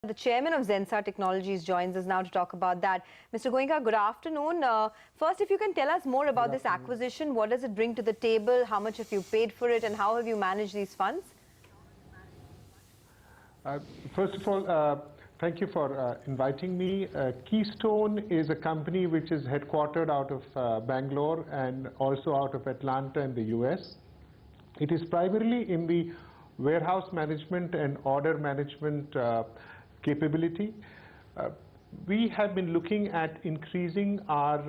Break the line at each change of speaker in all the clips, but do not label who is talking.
The chairman of Zensar Technologies joins us now to talk about that. Mr. Goenka, good afternoon. First, if you can tell us more about this acquisition, what does it bring to the table, how much have you paid for it, and how have you managed these funds?
First of all, thank you for inviting me. Keystone is a company which is headquartered out of Bangalore and also out of Atlanta in the US. It is primarily in the warehouse management and order management capability. We have been looking at increasing our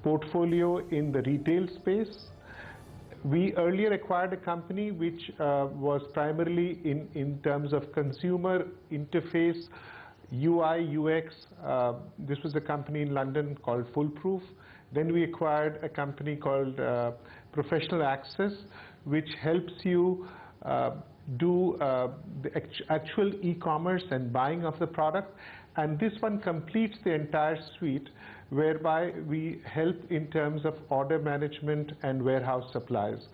portfolio in the retail space. We earlier acquired a company which was primarily in terms of consumer interface, UI, UX. This was a company in London called Foolproof. Then we acquired a company called Professional Access, which helps you do the actual e-commerce and buying of the product. And this one completes the entire suite, whereby we help in terms of order management and warehouse supplies.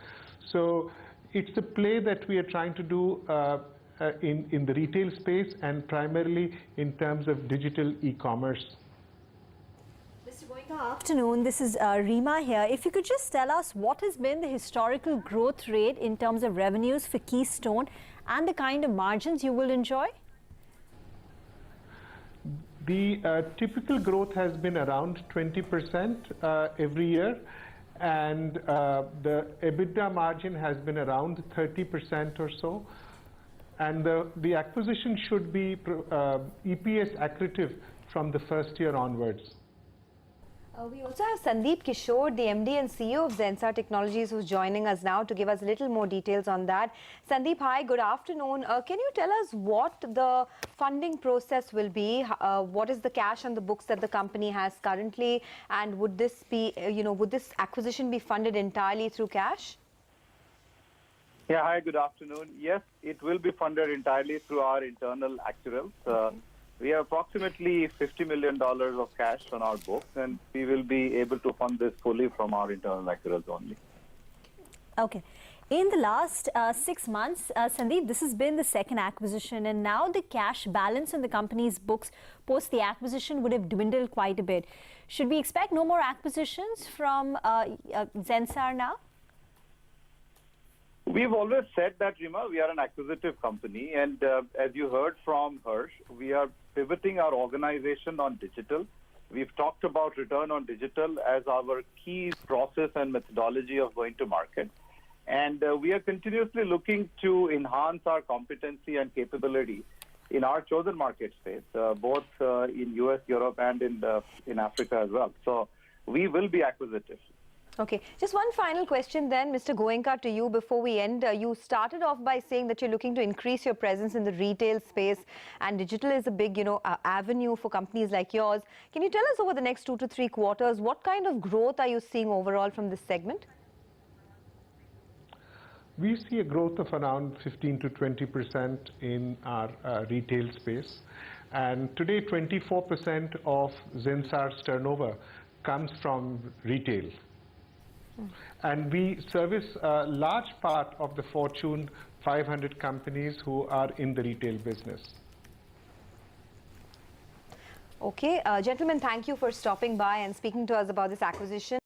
So it's a play that we are trying to do in the retail space and primarily in terms of digital e-commerce.
Mr. Goenka, afternoon. This is Rima here. If you could just tell us what has been the historical growth rate in terms of revenues for Keystone and the kind of margins you will enjoy?
The typical growth has been around 20% every year, and the EBITDA margin has been around 30% or so. And the acquisition should be EPS accretive from the first year onwards.
We also have Sandeep Kishore, the MD and CEO of Zensar Technologies, who's joining us now to give us a little more details on that. Sandeep, hi, good afternoon. Can you tell us what the funding process will be? What is the cash on the books that the company has currently? And would this be, would this acquisition be funded entirely through cash?
Yeah, hi, good afternoon. Yes, it will be funded entirely through our internal actuals. We have approximately $50 million of cash on our books, and we will be able to fund this fully from our internal accruals only.
Okay. In the last 6 months, Sandeep, this has been the second acquisition, and now the cash balance on the company's books post the acquisition would have dwindled quite a bit. Should we expect no more acquisitions from Zensar now?
We've always said that, Rima, we are an acquisitive company, and as you heard from Harsh, we are pivoting our organization on digital. We've talked about return on digital as our key process and methodology of going to market. And we are continuously looking to enhance our competency and capability in our chosen market space, both in US, Europe, and in Africa as well. So we will be acquisitive.
Okay, just one final question then, Mr. Goenka, to you before we end. You started off by saying that you're looking to increase your presence in the retail space, and digital is a big, avenue for companies like yours. Can you tell us over the next 2 to 3 quarters, what kind of growth are you seeing overall from this segment?
We see a growth of around 15 to 20% in our retail space. And today, 24% of Zensar's turnover comes from retail. And we service a large part of the Fortune 500 companies who are in the retail business.
Okay, gentlemen, thank you for stopping by and speaking to us about this acquisition.